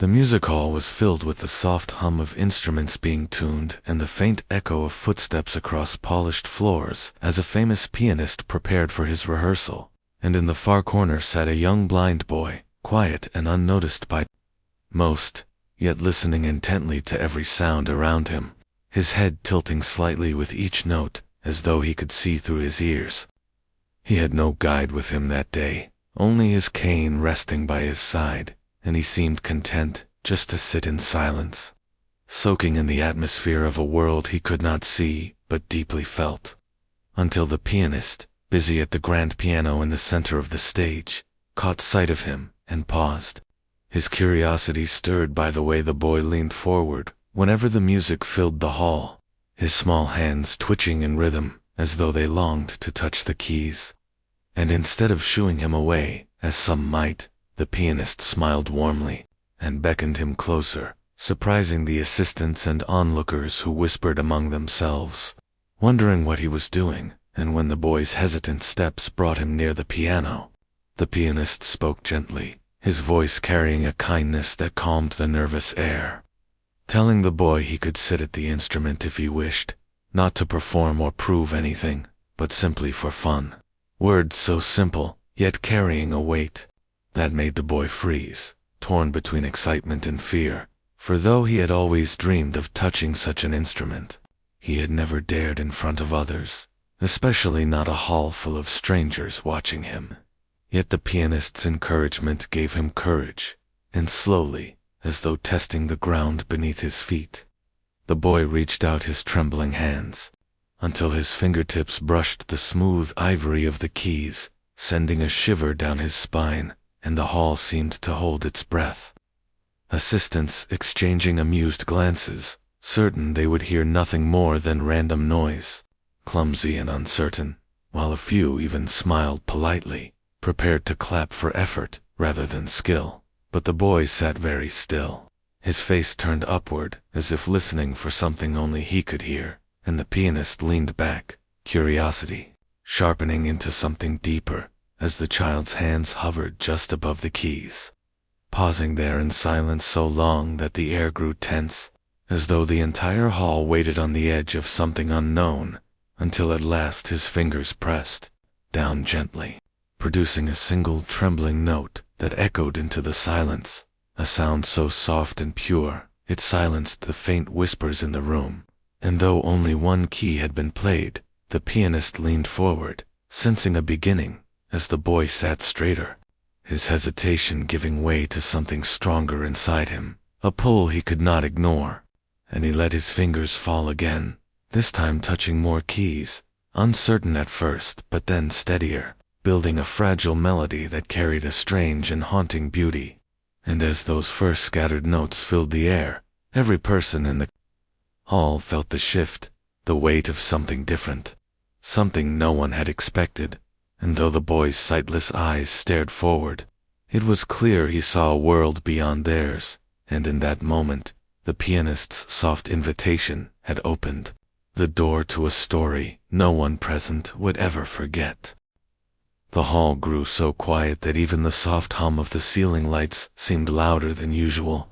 The music hall was filled with the soft hum of instruments being tuned and the faint echo of footsteps across polished floors as a famous pianist prepared for his rehearsal. And in the far corner sat a young blind boy, quiet and unnoticed by most, yet listening intently to every sound around him, his head tilting slightly with each note, as though he could see through his ears. He had no guide with him that day, only his cane resting by his side, and he seemed content just to sit in silence, soaking in the atmosphere of a world he could not see but deeply felt, until the pianist, busy at the grand piano in the center of the stage, caught sight of him and paused, his curiosity stirred by the way the boy leaned forward whenever the music filled the hall, his small hands twitching in rhythm as though they longed to touch the keys. And instead of shooing him away, as some might, the pianist smiled warmly and beckoned him closer, surprising the assistants and onlookers who whispered among themselves, wondering what he was doing. And when the boy's hesitant steps brought him near the piano, the pianist spoke gently, his voice carrying a kindness that calmed the nervous air, telling the boy he could sit at the instrument if he wished, not to perform or prove anything, but simply for fun. Words so simple, yet carrying a weight that made the boy freeze, torn between excitement and fear, for though he had always dreamed of touching such an instrument, he had never dared in front of others, especially not a hall full of strangers watching him. Yet the pianist's encouragement gave him courage, and slowly, as though testing the ground beneath his feet, the boy reached out his trembling hands, until his fingertips brushed the smooth ivory of the keys, sending a shiver down his spine, and the hall seemed to hold its breath. Assistants exchanging amused glances, certain they would hear nothing more than random noise, clumsy and uncertain, while a few even smiled politely, prepared to clap for effort rather than skill. But the boy sat very still, his face turned upward as if listening for something only he could hear, and the pianist leaned back, curiosity sharpening into something deeper as the child's hands hovered just above the keys, pausing there in silence so long that the air grew tense, as though the entire hall waited on the edge of something unknown, until at last his fingers pressed down gently, producing a single trembling note that echoed into the silence, a sound so soft and pure it silenced the faint whispers in the room. And though only one key had been played, the pianist leaned forward, sensing a beginning, as the boy sat straighter, his hesitation giving way to something stronger inside him, a pull he could not ignore, and he let his fingers fall again, this time touching more keys, uncertain at first but then steadier, building a fragile melody that carried a strange and haunting beauty. And as those first scattered notes filled the air, every person in the hall felt the shift, the weight of something different, something no one had expected. And though the boy's sightless eyes stared forward, it was clear he saw a world beyond theirs, and in that moment, the pianist's soft invitation had opened the door to a story no one present would ever forget. The hall grew so quiet that even the soft hum of the ceiling lights seemed louder than usual.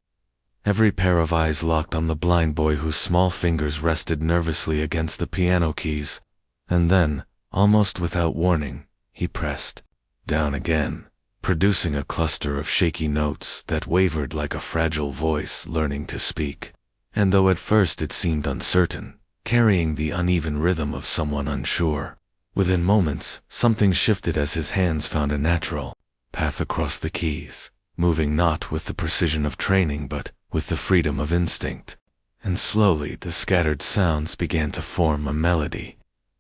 Every pair of eyes locked on the blind boy whose small fingers rested nervously against the piano keys, and then, almost without warning, he pressed down again, producing a cluster of shaky notes that wavered like a fragile voice learning to speak. And though at first it seemed uncertain, carrying the uneven rhythm of someone unsure, within moments something shifted as his hands found a natural path across the keys, moving not with the precision of training but with the freedom of instinct. And slowly the scattered sounds began to form a melody,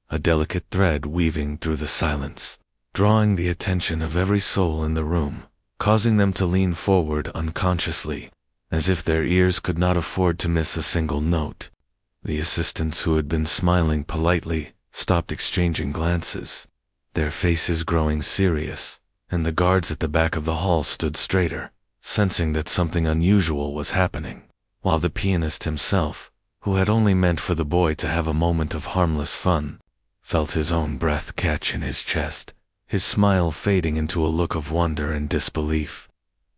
a delicate thread weaving through the silence, drawing the attention of every soul in the room, causing them to lean forward unconsciously, as if their ears could not afford to miss a single note. The assistants who had been smiling politely stopped exchanging glances, their faces growing serious, and the guards at the back of the hall stood straighter, sensing that something unusual was happening, while the pianist himself, who had only meant for the boy to have a moment of harmless fun, felt his own breath catch in his chest, his smile fading into a look of wonder and disbelief.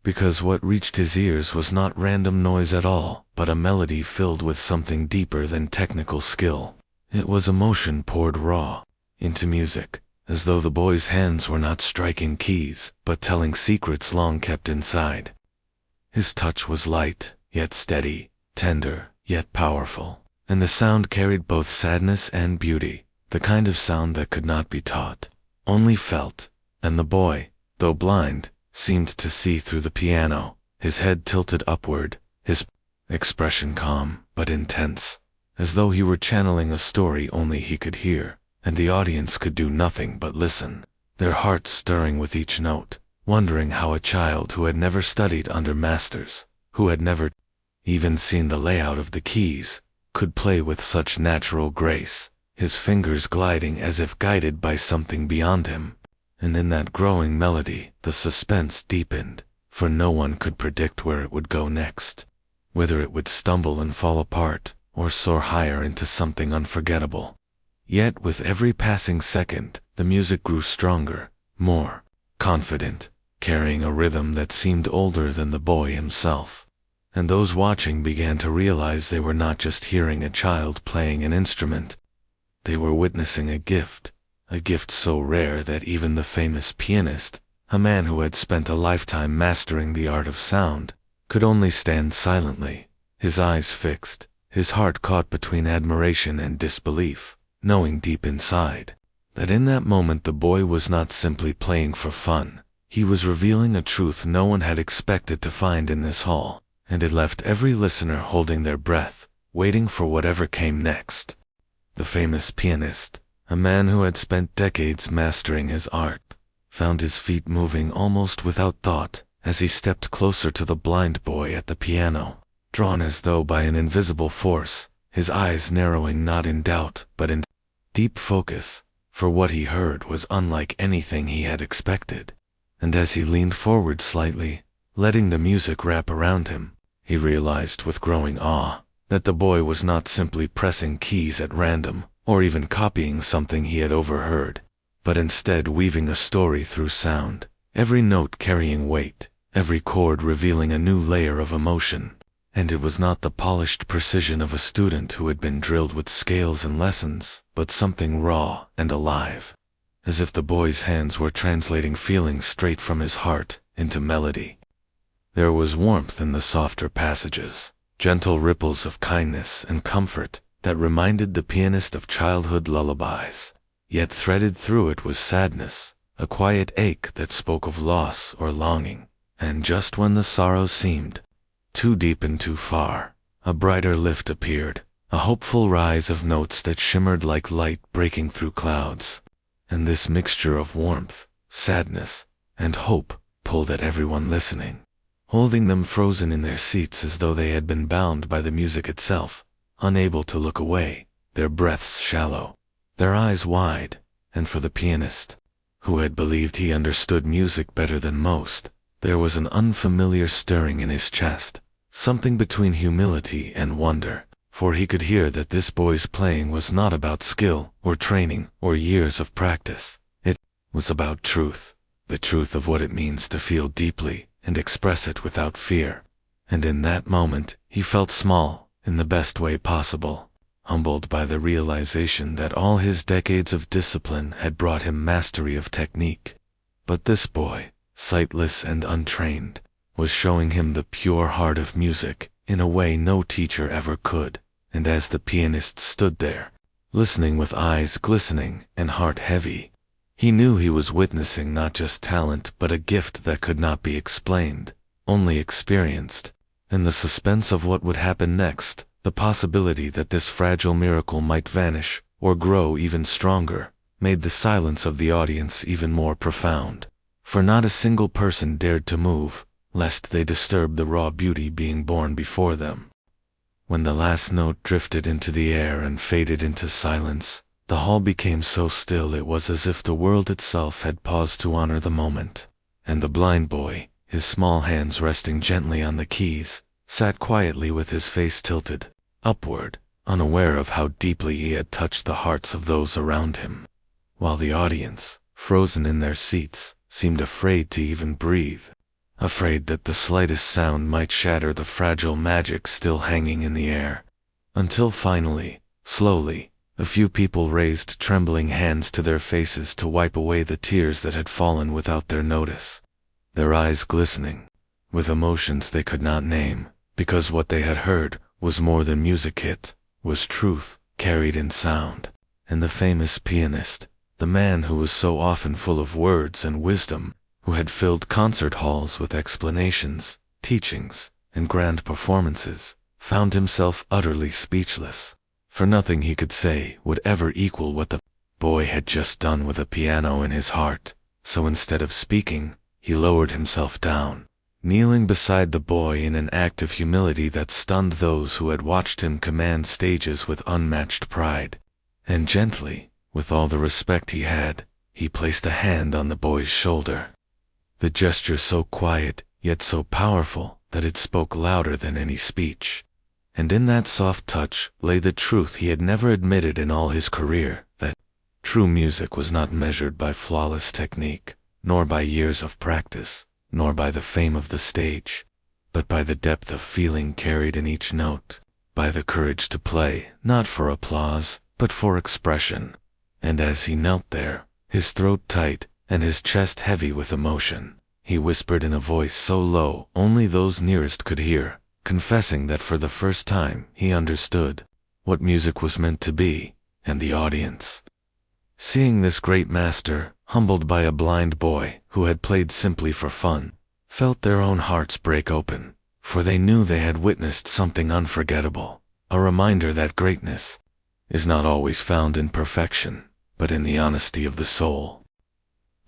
because what reached his ears was not random noise at all, but a melody filled with something deeper than technical skill. It was emotion poured raw into music, as though the boy's hands were not striking keys, but telling secrets long kept inside. His touch was light, yet steady, tender, yet powerful, and the sound carried both sadness and beauty, the kind of sound that could not be taught, only felt. And the boy, though blind, seemed to see through the piano, his head tilted upward, his expression calm but intense, as though he were channeling a story only he could hear, and the audience could do nothing but listen, their hearts stirring with each note, wondering how a child who had never studied under masters, who had never even seen the layout of the keys, could play with such natural grace, his fingers gliding as if guided by something beyond him. And in that growing melody, the suspense deepened, for no one could predict where it would go next, whether it would stumble and fall apart, or soar higher into something unforgettable. Yet with every passing second, the music grew stronger, more confident, carrying a rhythm that seemed older than the boy himself. And those watching began to realize they were not just hearing a child playing an instrument. They were witnessing a gift so rare that even the famous pianist, a man who had spent a lifetime mastering the art of sound, could only stand silently, his eyes fixed, his heart caught between admiration and disbelief, knowing deep inside that in that moment the boy was not simply playing for fun. He was revealing a truth no one had expected to find in this hall, and it left every listener holding their breath, waiting for whatever came next. The famous pianist, a man who had spent decades mastering his art, found his feet moving almost without thought as he stepped closer to the blind boy at the piano, drawn as though by an invisible force, his eyes narrowing not in doubt but in deep focus, for what he heard was unlike anything he had expected. And as he leaned forward slightly, letting the music wrap around him, he realized with growing awe that the boy was not simply pressing keys at random, or even copying something he had overheard, but instead weaving a story through sound, every note carrying weight, every chord revealing a new layer of emotion. And it was not the polished precision of a student who had been drilled with scales and lessons, but something raw and alive, as if the boy's hands were translating feelings straight from his heart into melody. There was warmth in the softer passages, gentle ripples of kindness and comfort that reminded the pianist of childhood lullabies, yet threaded through it was sadness, a quiet ache that spoke of loss or longing. And just when the sorrow seemed too deep and too far, a brighter lift appeared, a hopeful rise of notes that shimmered like light breaking through clouds. And this mixture of warmth, sadness, and hope pulled at everyone listening, holding them frozen in their seats as though they had been bound by the music itself, unable to look away, their breaths shallow, their eyes wide. And for the pianist, who had believed he understood music better than most, there was an unfamiliar stirring in his chest, something between humility and wonder, for he could hear that this boy's playing was not about skill or training or years of practice. It was about truth, the truth of what it means to feel deeply and express it without fear. And in that moment, he felt small, in the best way possible, humbled by the realization that all his decades of discipline had brought him mastery of technique. But this boy, sightless and untrained, was showing him the pure heart of music in a way no teacher ever could. And as the pianist stood there, listening with eyes glistening and heart heavy, he knew he was witnessing not just talent but a gift that could not be explained, only experienced. And the suspense of what would happen next, the possibility that this fragile miracle might vanish or grow even stronger, made the silence of the audience even more profound. For not a single person dared to move, lest they disturb the raw beauty being born before them. When the last note drifted into the air and faded into silence, the hall became so still it was as if the world itself had paused to honor the moment. And the blind boy, his small hands resting gently on the keys, sat quietly with his face tilted upward, unaware of how deeply he had touched the hearts of those around him, while the audience, frozen in their seats, seemed afraid to even breathe. afraid that the slightest sound might shatter the fragile magic still hanging in the air. Until finally, slowly, a few people raised trembling hands to their faces to wipe away the tears that had fallen without their notice, their eyes glistening with emotions they could not name, because what they had heard was more than music, it was truth carried in sound. And the famous pianist, the man who was so often full of words and wisdom, who had filled concert halls with explanations, teachings, and grand performances, found himself utterly speechless, for nothing he could say would ever equal what the boy had just done with a piano in his heart. So instead of speaking, he lowered himself down, kneeling beside the boy in an act of humility that stunned those who had watched him command stages with unmatched pride. And gently, with all the respect he had, he placed a hand on the boy's shoulder. The gesture so quiet, yet so powerful, that it spoke louder than any speech. And in that soft touch lay the truth he had never admitted in all his career, that true music was not measured by flawless technique, nor by years of practice, nor by the fame of the stage, but by the depth of feeling carried in each note, by the courage to play, not for applause, but for expression. And as he knelt there, his throat tight and his chest heavy with emotion, he whispered in a voice so low only those nearest could hear, confessing that for the first time he understood what music was meant to be, and the audience, seeing this great master, humbled by a blind boy who had played simply for fun, felt their own hearts break open, for they knew they had witnessed something unforgettable, a reminder that greatness is not always found in perfection, but in the honesty of the soul.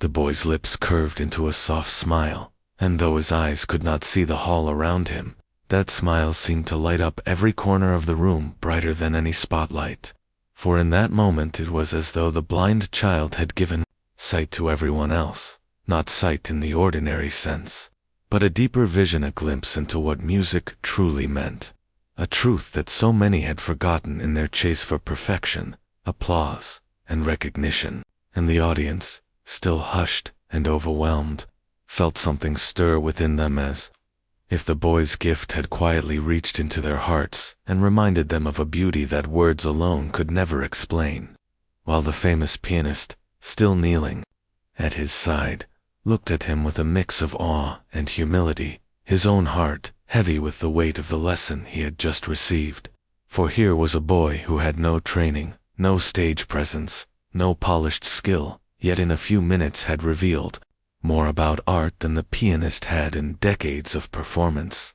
The boy's lips curved into a soft smile, and though his eyes could not see the hall around him, that smile seemed to light up every corner of the room brighter than any spotlight. For in that moment it was as though the blind child had given sight to everyone else, not sight in the ordinary sense, but a deeper vision, a glimpse into what music truly meant, a truth that so many had forgotten in their chase for perfection, applause, and recognition. And the audience, still hushed and overwhelmed, felt something stir within them as if the boy's gift had quietly reached into their hearts and reminded them of a beauty that words alone could never explain. While the famous pianist, still kneeling at his side, looked at him with a mix of awe and humility, his own heart heavy with the weight of the lesson he had just received. For here was a boy who had no training, no stage presence, no polished skill, yet in a few minutes had revealed more about art than the pianist had in decades of performance.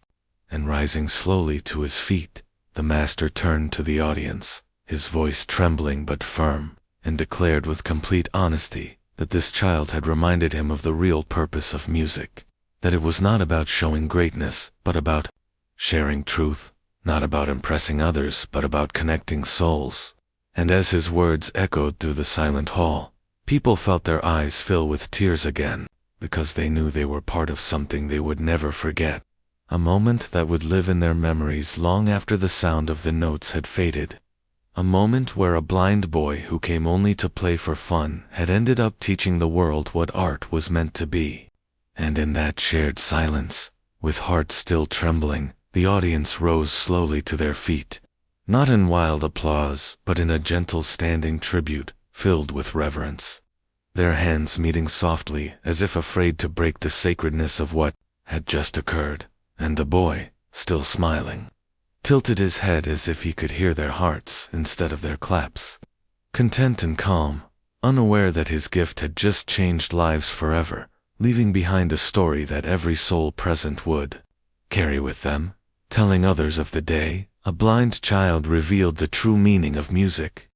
And rising slowly to his feet, the master turned to the audience, his voice trembling but firm, and declared with complete honesty that this child had reminded him of the real purpose of music, that it was not about showing greatness, but about sharing truth, not about impressing others, but about connecting souls. And as his words echoed through the silent hall, people felt their eyes fill with tears again, because they knew they were part of something they would never forget, a moment that would live in their memories long after the sound of the notes had faded. A moment where a blind boy who came only to play for fun had ended up teaching the world what art was meant to be. And in that shared silence, with hearts still trembling, the audience rose slowly to their feet, not in wild applause, but in a gentle standing tribute, filled with reverence, their hands meeting softly as if afraid to break the sacredness of what had just occurred. And the boy, still smiling, tilted his head as if he could hear their hearts instead of their claps, content and calm, unaware that his gift had just changed lives forever, leaving behind a story that every soul present would carry with them. Telling others of the day a blind child revealed the true meaning of music.